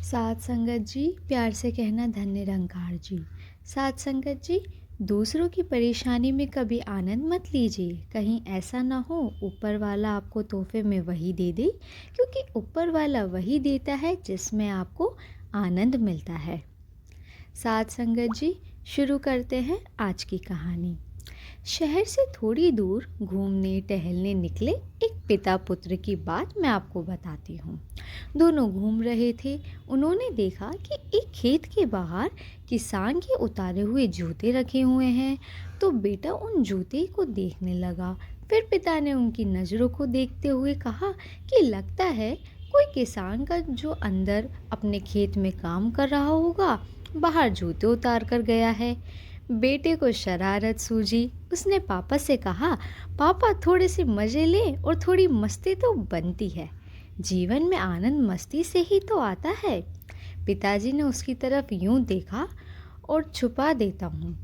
साथ संगत जी, प्यार से कहना धन्य निरंकार जी। साथ संगत जी, दूसरों की परेशानी में कभी आनंद मत लीजिए। कहीं ऐसा ना हो ऊपर वाला आपको तोहफे में वही दे दे, क्योंकि ऊपर वाला वही देता है जिसमें आपको आनंद मिलता है। साथ संगत जी, शुरू करते हैं आज की कहानी। शहर से थोड़ी दूर घूमने टहलने निकले एक पिता पुत्र की बात मैं आपको बताती हूँ। दोनों घूम रहे थे। उन्होंने देखा कि एक खेत के बाहर किसान के उतारे हुए जूते रखे हुए हैं, तो बेटा उन जूते को देखने लगा। फिर पिता ने उनकी नज़रों को देखते हुए कहा कि लगता है कोई किसान का जो अंदर अपने खेत में काम कर रहा होगा, बाहर जूते उतार कर गया है। बेटे को शरारत सूझी। उसने पापा से कहा, पापा थोड़े से मज़े लें और थोड़ी मस्ती तो बनती है। जीवन में आनंद मस्ती से ही तो आता है। पिताजी ने उसकी तरफ यूं देखा और छुपा देता हूँ।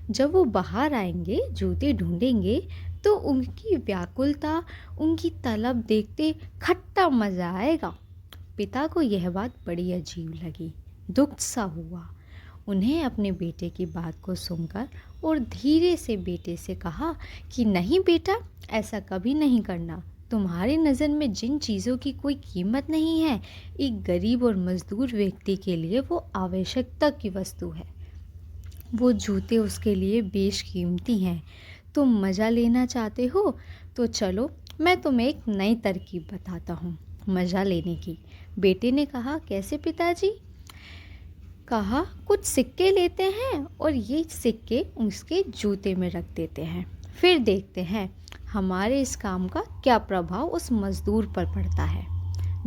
जब वो बाहर आएंगे जूते ढूंढेंगे तो उनकी व्याकुलता, उनकी तलब देखते खट्टा मज़ा आएगा। पिता को यह बात बड़ी अजीब लगी, दुख सा हुआ। उन्हें अपने बेटे की बात को सुनकर और धीरे से बेटे से कहा कि नहीं बेटा, ऐसा कभी नहीं करना। तुम्हारी नज़र में जिन चीज़ों की कोई कीमत नहीं है, एक गरीब और मज़दूर व्यक्ति के लिए वो आवश्यकता की वस्तु है। वो जूते उसके लिए बेशकीमती हैं। तुम मज़ा लेना चाहते हो तो चलो मैं तुम्हें एक नई तरकीब बताता हूँ मज़ा लेने की। बेटे ने कहा, कैसे पिताजी? कहा, कुछ सिक्के लेते हैं और ये सिक्के उसके जूते में रख देते हैं, फिर देखते हैं हमारे इस काम का क्या प्रभाव उस मज़दूर पर पड़ता है।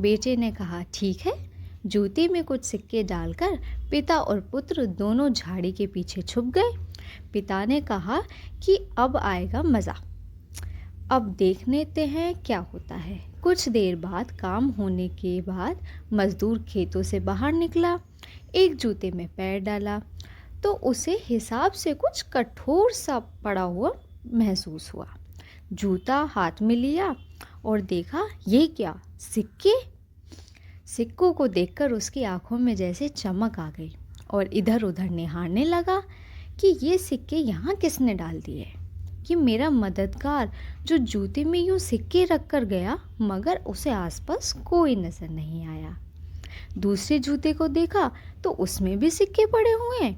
बेटे ने कहा, ठीक है। जूते में कुछ सिक्के डालकर पिता और पुत्र दोनों झाड़ी के पीछे छुप गए। पिता ने कहा कि अब आएगा मज़ा, अब देख लेते हैं क्या होता है। कुछ देर बाद काम होने के बाद मज़दूर खेतों से बाहर निकला। एक जूते में पैर डाला तो उसे हिसाब से कुछ कठोर सा पड़ा हुआ महसूस हुआ। जूता हाथ में लिया और देखा, ये क्या, सिक्के? सिक्कों को देखकर उसकी आंखों में जैसे चमक आ गई और इधर उधर निहारने लगा कि ये सिक्के यहाँ किसने डाल दिए। कि मेरा मददगार जो जूते में यूँ सिक्के रख कर गया, मगर उसे आसपास कोई नज़र नहीं आया। दूसरे जूते को देखा तो उसमें भी सिक्के पड़े हुए हैं।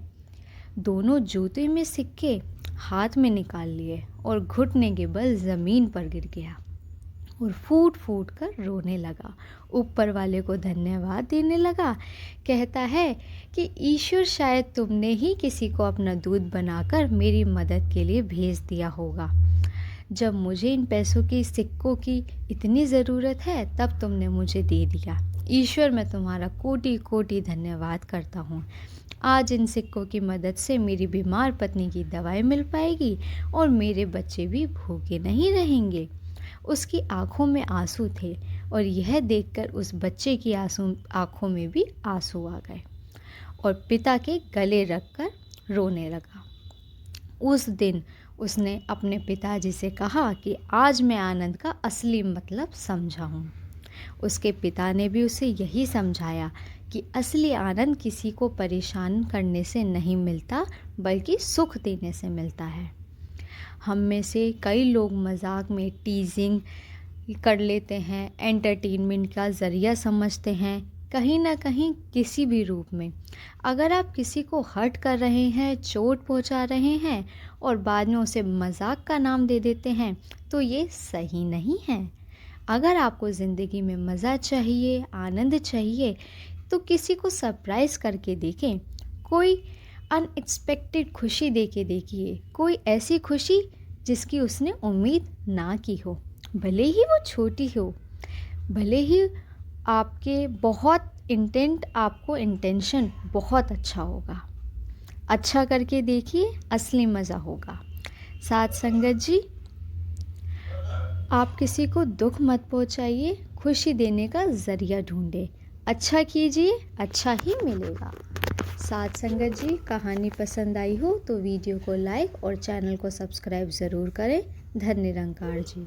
दोनों जूते में सिक्के हाथ में निकाल लिए और घुटने के बल ज़मीन पर गिर गया और फूट फूट कर रोने लगा। ऊपर वाले को धन्यवाद देने लगा। कहता है कि ईश्वर, शायद तुमने ही किसी को अपना दूत बनाकर मेरी मदद के लिए भेज दिया होगा। जब मुझे इन पैसों की, सिक्कों की इतनी ज़रूरत है, तब तुमने मुझे दे दिया। ईश्वर, मैं तुम्हारा कोटि कोटि धन्यवाद करता हूँ। आज इन सिक्कों की मदद से मेरी बीमार पत्नी की दवाई मिल पाएगी और मेरे बच्चे भी भूखे नहीं रहेंगे। उसकी आंखों में आंसू थे और यह देखकर उस बच्चे की आंखों में भी आंसू आ गए और पिता के गले रखकर रोने लगा। उस दिन उसने अपने पिताजी से कहा कि आज मैं आनंद का असली मतलब समझा हूँ। उसके पिता ने भी उसे यही समझाया कि असली आनंद किसी को परेशान करने से नहीं मिलता, बल्कि सुख देने से मिलता है। हम में से कई लोग मजाक में टीजिंग कर लेते हैं, एंटरटेनमेंट का ज़रिया समझते हैं, कहीं ना कहीं किसी भी रूप में। अगर आप किसी को हर्ट कर रहे हैं, चोट पहुंचा रहे हैं और बाद में उसे मजाक का नाम दे देते हैं, तो ये सही नहीं है। अगर आपको ज़िंदगी में मज़ा चाहिए, आनंद चाहिए, तो किसी को सरप्राइज़ करके देखें। कोई अनएक्सपेक्टेड खुशी दे के देखिए, कोई ऐसी खुशी जिसकी उसने उम्मीद ना की हो, भले ही वो छोटी हो, भले ही आपके बहुत आपको इंटेंशन बहुत अच्छा होगा। अच्छा करके देखिए, असली मज़ा होगा। साथ संगत जी, आप किसी को दुख मत पहुंचाइए, खुशी देने का ज़रिया ढूंढे। अच्छा कीजिए, अच्छा ही मिलेगा। साथ संगत जी, कहानी पसंद आई हो तो वीडियो को लाइक और चैनल को सब्सक्राइब ज़रूर करें। धन्य निरंकार जी।